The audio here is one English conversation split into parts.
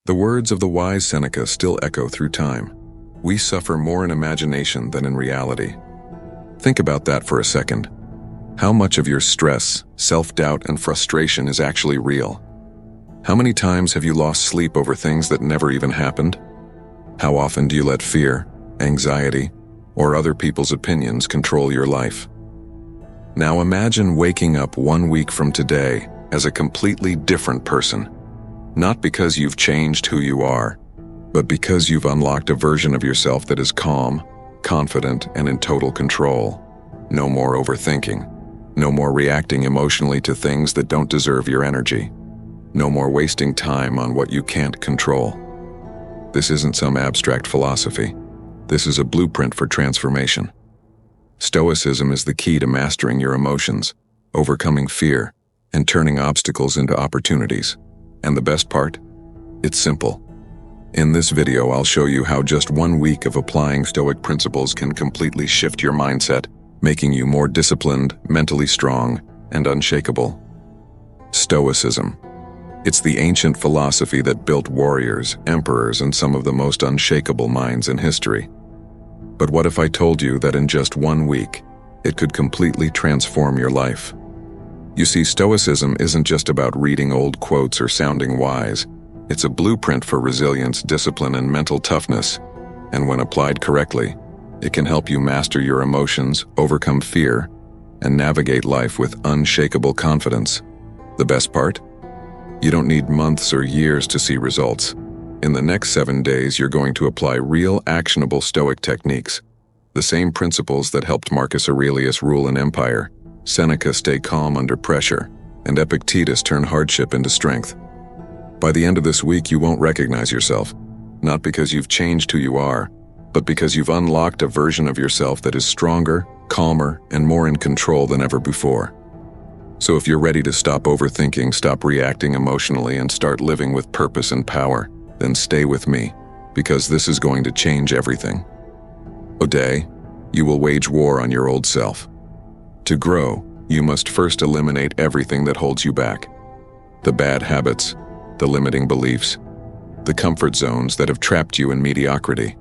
The words of the wise Seneca still echo through time. We suffer more in imagination than in reality. Think about that for a second. How much of your stress, self-doubt, and frustration is actually real? How many times have you lost sleep over things that never even happened? How often do you let fear, anxiety, or other people's opinions control your life? Now imagine waking up 1 week from today as a completely different person. Not because you've changed who you are, but because you've unlocked a version of yourself that is calm, confident, and in total control. No more overthinking. No more reacting emotionally to things that don't deserve your energy. No more wasting time on what you can't control. This isn't some abstract philosophy. This is a blueprint for transformation. Stoicism is the key to mastering your emotions, overcoming fear, and turning obstacles into opportunities. And the best part? It's simple. In this video, I'll show you how just 1 week of applying Stoic principles can completely shift your mindset, making you more disciplined, mentally strong, and unshakable. Stoicism. It's the ancient philosophy that built warriors, emperors, and some of the most unshakable minds in history. But what if I told you that in just 1 week, it could completely transform your life? You see, Stoicism isn't just about reading old quotes or sounding wise. It's a blueprint for resilience, discipline, and mental toughness. And when applied correctly, it can help you master your emotions, overcome fear, and navigate life with unshakable confidence. The best part? You don't need months or years to see results. In the next 7 days, you're going to apply real, actionable Stoic techniques. The same principles that helped Marcus Aurelius rule an empire, Seneca stay calm under pressure, and Epictetus turn hardship into strength. By the end of this week, you won't recognize yourself, not because you've changed who you are, but because you've unlocked a version of yourself that is stronger, calmer, and more in control than ever before. So if you're ready to stop overthinking, stop reacting emotionally, and start living with purpose and power, then stay with me, because this is going to change everything. Today, you will wage war on your old self. To grow, you must first eliminate everything that holds you back. The bad habits, the limiting beliefs, the comfort zones that have trapped you in mediocrity.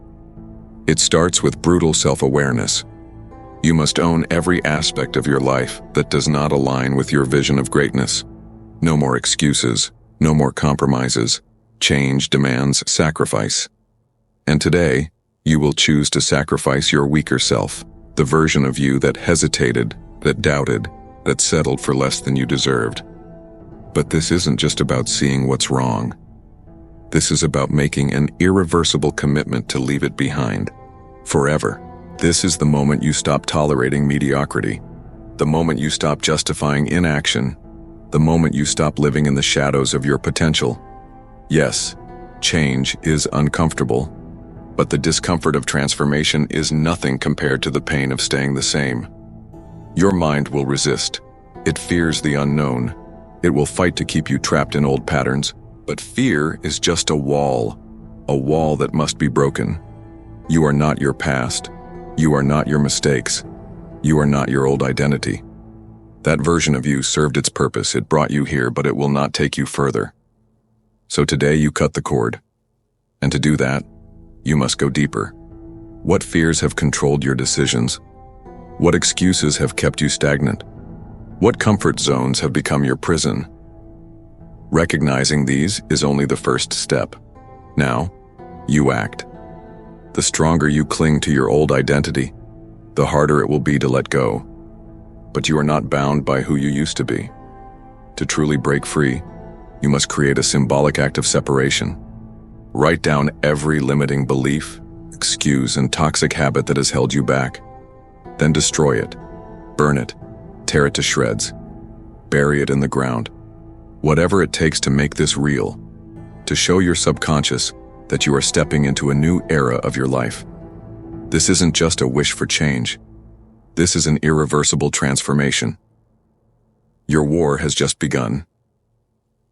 It starts with brutal self-awareness. You must own every aspect of your life that does not align with your vision of greatness. No more excuses, no more compromises. Change demands sacrifice. And today, you will choose to sacrifice your weaker self, the version of you that hesitated, that doubted, that settled for less than you deserved. But this isn't just about seeing what's wrong. This is about making an irreversible commitment to leave it behind, forever. This is the moment you stop tolerating mediocrity, the moment you stop justifying inaction, the moment you stop living in the shadows of your potential. Yes, change is uncomfortable, but the discomfort of transformation is nothing compared to the pain of staying the same. Your mind will resist. It fears the unknown. It will fight to keep you trapped in old patterns, but fear is just a wall that must be broken. You are not your past. You are not your mistakes. You are not your old identity. That version of you served its purpose. It brought you here, but it will not take you further. So today you cut the cord. And to do that, you must go deeper. What fears have controlled your decisions? What excuses have kept you stagnant? What comfort zones have become your prison? Recognizing these is only the first step. Now, you act. The stronger you cling to your old identity, the harder it will be to let go. But you are not bound by who you used to be. To truly break free, you must create a symbolic act of separation. Write down every limiting belief, excuse, and toxic habit that has held you back. Then destroy it, burn it, tear it to shreds, bury it in the ground. Whatever it takes to make this real, to show your subconscious that you are stepping into a new era of your life. This isn't just a wish for change. This is an irreversible transformation. Your war has just begun.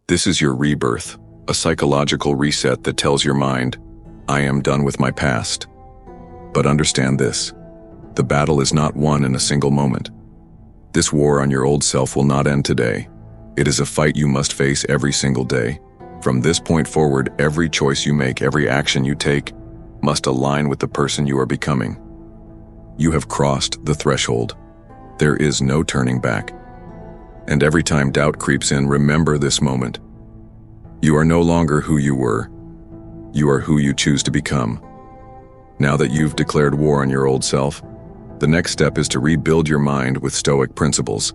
This is your rebirth, a psychological reset that tells your mind, I am done with my past. But understand this, the battle is not won in a single moment. This war on your old self will not end today. It is a fight you must face every single day, From this point forward, every choice you make, every action you take, must align with the person you are becoming. You have crossed the threshold. There is no turning back. And every time doubt creeps in, remember this moment. You are no longer who you were. You are who you choose to become. Now that you've declared war on your old self, the next step is to rebuild your mind with Stoic principles.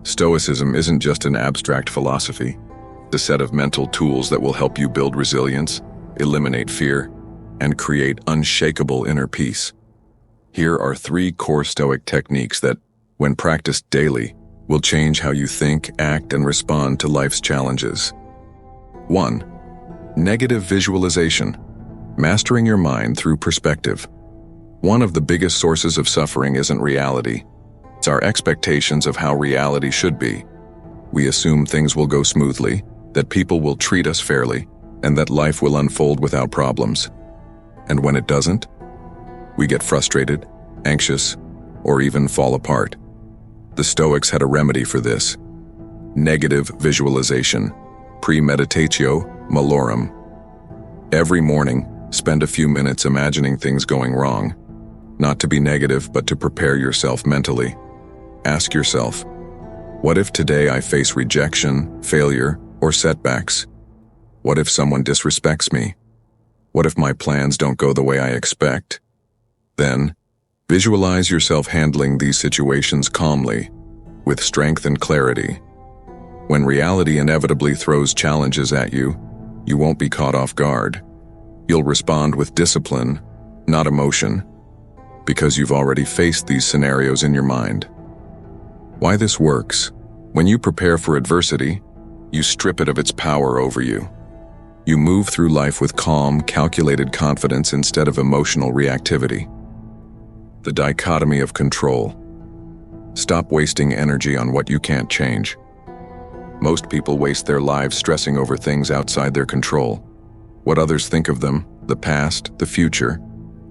Stoicism isn't just an abstract philosophy. It's a set of mental tools that will help you build resilience, eliminate fear, and create unshakable inner peace. Here are 3 core Stoic techniques that, when practiced daily, will change how you think, act, and respond to life's challenges. 1. Negative visualization. Mastering your mind through perspective. One of the biggest sources of suffering isn't reality. It's our expectations of how reality should be. We assume things will go smoothly, that people will treat us fairly, and that life will unfold without problems. And when it doesn't, we get frustrated, anxious, or even fall apart. The Stoics had a remedy for this. Negative visualization. Premeditatio malorum. Every morning, spend a few minutes imagining things going wrong. Not to be negative, but to prepare yourself mentally. Ask yourself, what if today I face rejection, failure, or setbacks? What if someone disrespects me? What if my plans don't go the way I expect? Then, visualize yourself handling these situations calmly, with strength and clarity. When reality inevitably throws challenges at you, you won't be caught off guard. You'll respond with discipline, not emotion, because you've already faced these scenarios in your mind. Why this works? When you prepare for adversity, you strip it of its power over you. You move through life with calm, calculated confidence instead of emotional reactivity. The dichotomy of control. Stop wasting energy on what you can't change. Most people waste their lives stressing over things outside their control. What others think of them, the past, the future,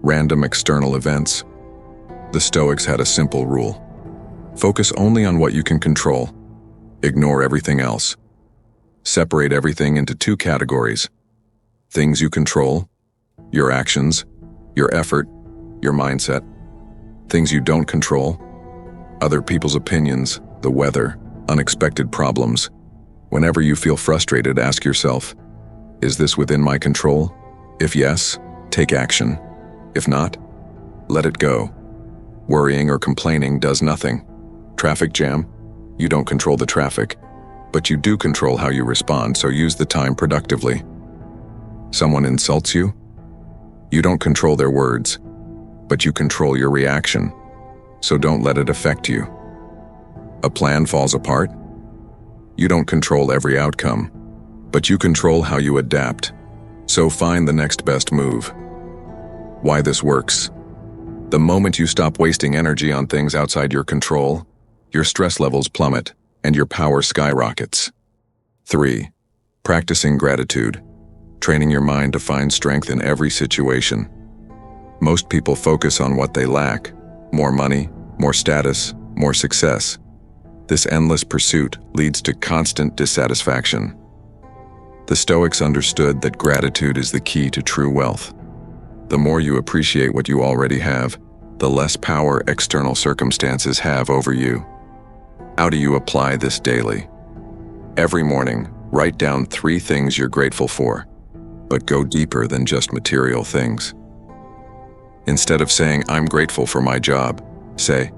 random external events. The Stoics had a simple rule. Focus only on what you can control. Ignore everything else. Separate everything into 2 categories. Things you control, your actions, your effort, your mindset. Things you don't control, other people's opinions, the weather, unexpected problems. Whenever you feel frustrated, ask yourself, is this within my control? If yes, take action. If not, let it go. Worrying or complaining does nothing. Traffic jam? You don't control the traffic, but you do control how you respond, so use the time productively. Someone insults you? You don't control their words, but you control your reaction, so don't let it affect you. A plan falls apart? You don't control every outcome, but you control how you adapt, so find the next best move. Why this works? The moment you stop wasting energy on things outside your control, your stress levels plummet and your power skyrockets. 3. Practicing gratitude. Training your mind to find strength in every situation. Most people focus on what they lack: more money, more status, more success. This endless pursuit leads to constant dissatisfaction. The Stoics understood that gratitude is the key to true wealth. The more you appreciate what you already have, the less power external circumstances have over you. How do you apply this daily? Every morning, write down 3 things you're grateful for, but go deeper than just material things. Instead of saying, I'm grateful for my job, say,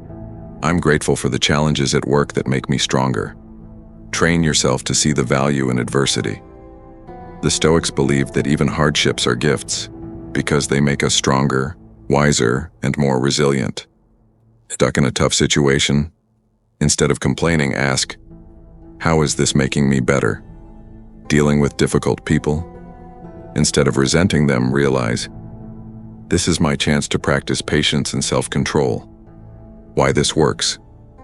I'm grateful for the challenges at work that make me stronger. Train yourself to see the value in adversity. The Stoics believed that even hardships are gifts, because they make us stronger, wiser, and more resilient. Stuck in a tough situation? Instead of complaining, ask, how is this making me better? Dealing with difficult people? Instead of resenting them, realize, this is my chance to practice patience and self-control. Why this works?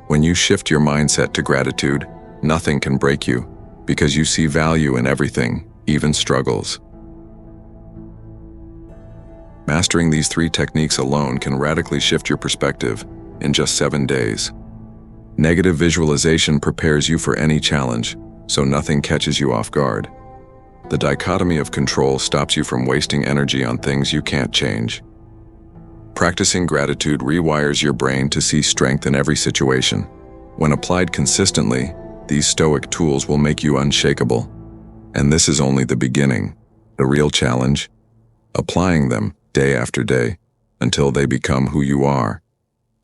When you shift your mindset to gratitude, nothing can break you, because you see value in everything, even struggles. Mastering these 3 techniques alone can radically shift your perspective in just 7 days. Negative visualization prepares you for any challenge, so nothing catches you off guard. The dichotomy of control stops you from wasting energy on things you can't change. Practicing gratitude rewires your brain to see strength in every situation. When applied consistently, these Stoic tools will make you unshakable. And this is only the beginning. The real challenge? Applying them day after day until they become who you are.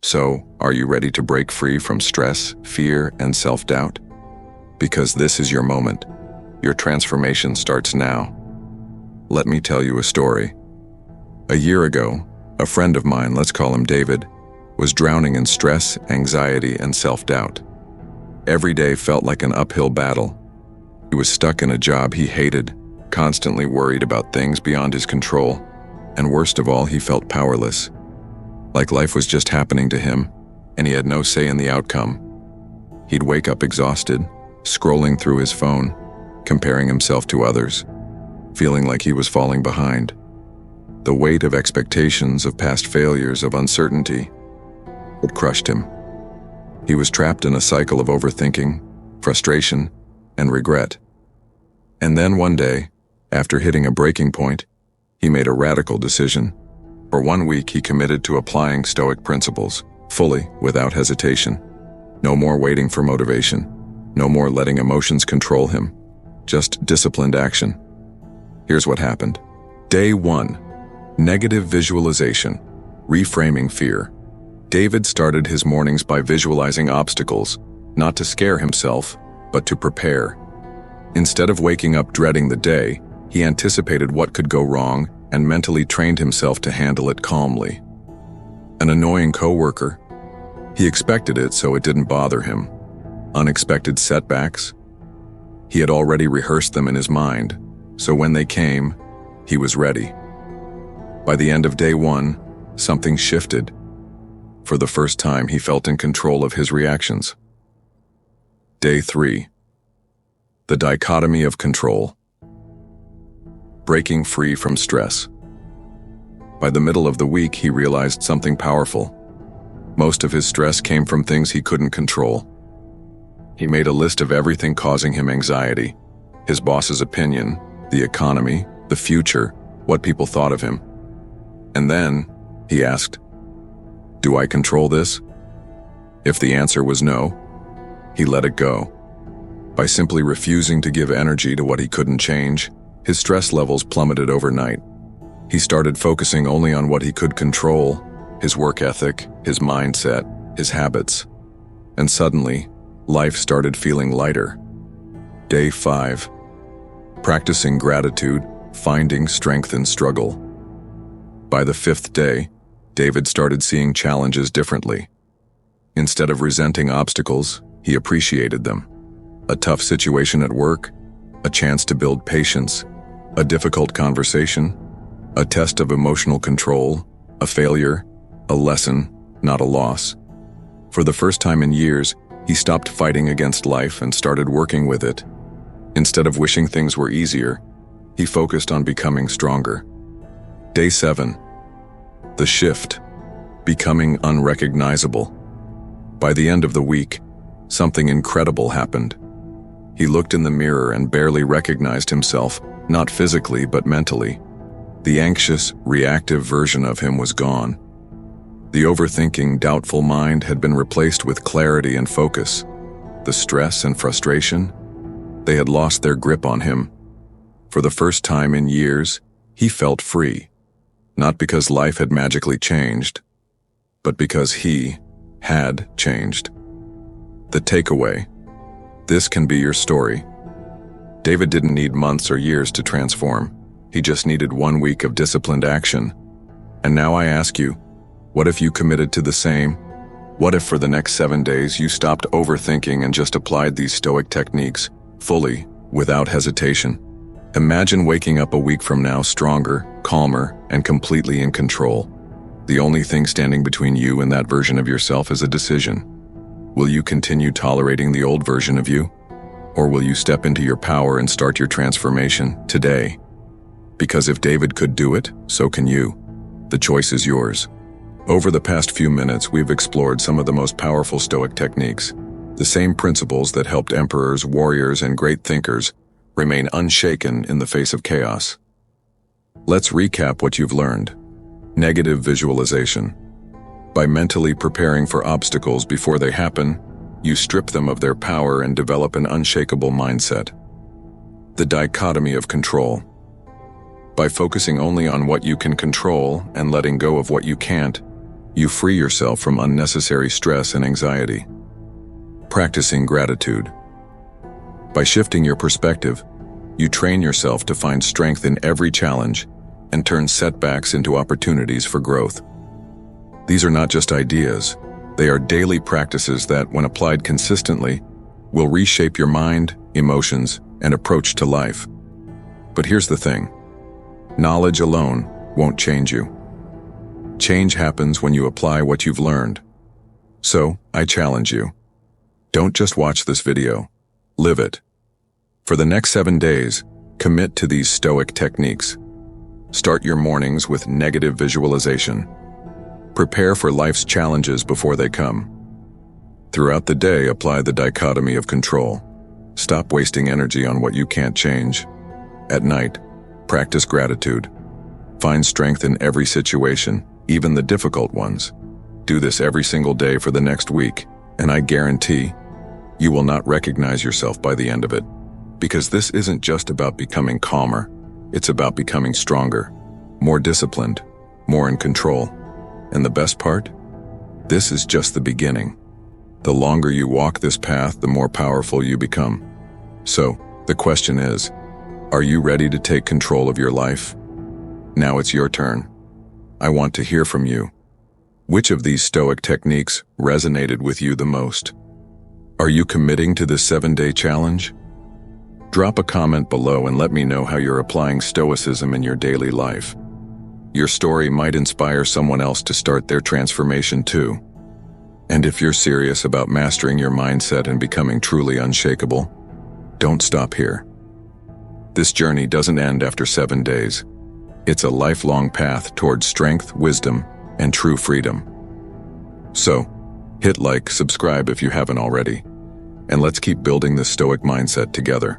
So, are you ready to break free from stress, fear, and self-doubt? Because this is your moment. Your transformation starts now. Let me tell you a story. A year ago, a friend of mine, let's call him David, was drowning in stress, anxiety, and self-doubt. Every day felt like an uphill battle. He was stuck in a job he hated, constantly worried about things beyond his control, and worst of all, he felt powerless. Like life was just happening to him, and he had no say in the outcome. He'd wake up exhausted, scrolling through his phone, comparing himself to others, feeling like he was falling behind. The weight of expectations, of past failures, of uncertainty, it crushed him. He was trapped in a cycle of overthinking, frustration, and regret. And then one day, after hitting a breaking point, he made a radical decision. For 1 week, he committed to applying Stoic principles, fully, without hesitation. No more waiting for motivation. No more letting emotions control him. Just disciplined action. Here's what happened. Day 1. Negative visualization. Reframing fear. David started his mornings by visualizing obstacles, not to scare himself, but to prepare. Instead of waking up dreading the day, he anticipated what could go wrong and mentally trained himself to handle it calmly. An annoying coworker? He expected it, so it didn't bother him. Unexpected setbacks? He had already rehearsed them in his mind, so when they came, he was ready. By the end of day 1, something shifted. For the first time, he felt in control of his reactions. Day 3. The dichotomy of control. Breaking free from stress. By the middle of the week, he realized something powerful. Most of his stress came from things he couldn't control. He made a list of everything causing him anxiety: his boss's opinion, the economy, the future, what people thought of him. And then, he asked, "Do I control this?" If the answer was no, he let it go. By simply refusing to give energy to what he couldn't change, his stress levels plummeted overnight. He started focusing only on what he could control: his work ethic, his mindset, his habits. And suddenly, life started feeling lighter. Day 5. Practicing gratitude, finding strength in struggle. By the 5th day, David started seeing challenges differently. Instead of resenting obstacles, he appreciated them. A tough situation at work, a chance to build patience, a difficult conversation, a test of emotional control, a failure, a lesson, not a loss. For the first time in years, he stopped fighting against life and started working with it. Instead of wishing things were easier, he focused on becoming stronger. Day 7. The shift. Becoming unrecognizable. By the end of the week, something incredible happened. He looked in the mirror and barely recognized himself, not physically but mentally. The anxious, reactive version of him was gone. The overthinking, doubtful mind had been replaced with clarity and focus. The stress and frustration? They had lost their grip on him. For the first time in years, he felt free. Not because life had magically changed, but because he had changed. The takeaway. This can be your story. David didn't need months or years to transform. He just needed 1 week of disciplined action. And now I ask you, what if you committed to the same? What if for the next 7 days you stopped overthinking and just applied these Stoic techniques, fully, without hesitation? Imagine waking up a week from now stronger, calmer, and completely in control. The only thing standing between you and that version of yourself is a decision. Will you continue tolerating the old version of you? Or will you step into your power and start your transformation today? Because if David could do it, so can you. The choice is yours. Over the past few minutes, we've explored some of the most powerful Stoic techniques, the same principles that helped emperors, warriors, and great thinkers Remain unshaken in the face of chaos. Let's recap what you've learned. Negative visualization. By mentally preparing for obstacles before they happen, you strip them of their power and develop an unshakable mindset. The dichotomy of control. By focusing only on what you can control and letting go of what you can't, you free yourself from unnecessary stress and anxiety. Practicing gratitude. By shifting your perspective, you train yourself to find strength in every challenge and turn setbacks into opportunities for growth. These are not just ideas, they are daily practices that, when applied consistently, will reshape your mind, emotions, and approach to life. But here's the thing. Knowledge alone won't change you. Change happens when you apply what you've learned. So, I challenge you. Don't just watch this video. Live it. For the next 7 days, commit to these Stoic techniques. Start your mornings with negative visualization. Prepare for life's challenges before they come. Throughout the day, apply the dichotomy of control. Stop wasting energy on what you can't change. At night, practice gratitude. Find strength in every situation, even the difficult ones. Do this every single day for the next week, and I guarantee you will not recognize yourself by the end of it. Because this isn't just about becoming calmer, it's about becoming stronger, more disciplined, more in control. And the best part? This is just the beginning. The longer you walk this path, the more powerful you become. So, the question is, are you ready to take control of your life? Now it's your turn. I want to hear from you. Which of these Stoic techniques resonated with you the most? Are you committing to this 7-day challenge? Drop a comment below and let me know how you're applying Stoicism in your daily life. Your story might inspire someone else to start their transformation too. And if you're serious about mastering your mindset and becoming truly unshakable, don't stop here. This journey doesn't end after 7 days. It's a lifelong path towards strength, wisdom, and true freedom. So, hit like, subscribe if you haven't already, and let's keep building this Stoic mindset together.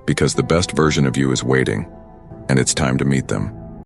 Because the best version of you is waiting, and it's time to meet them.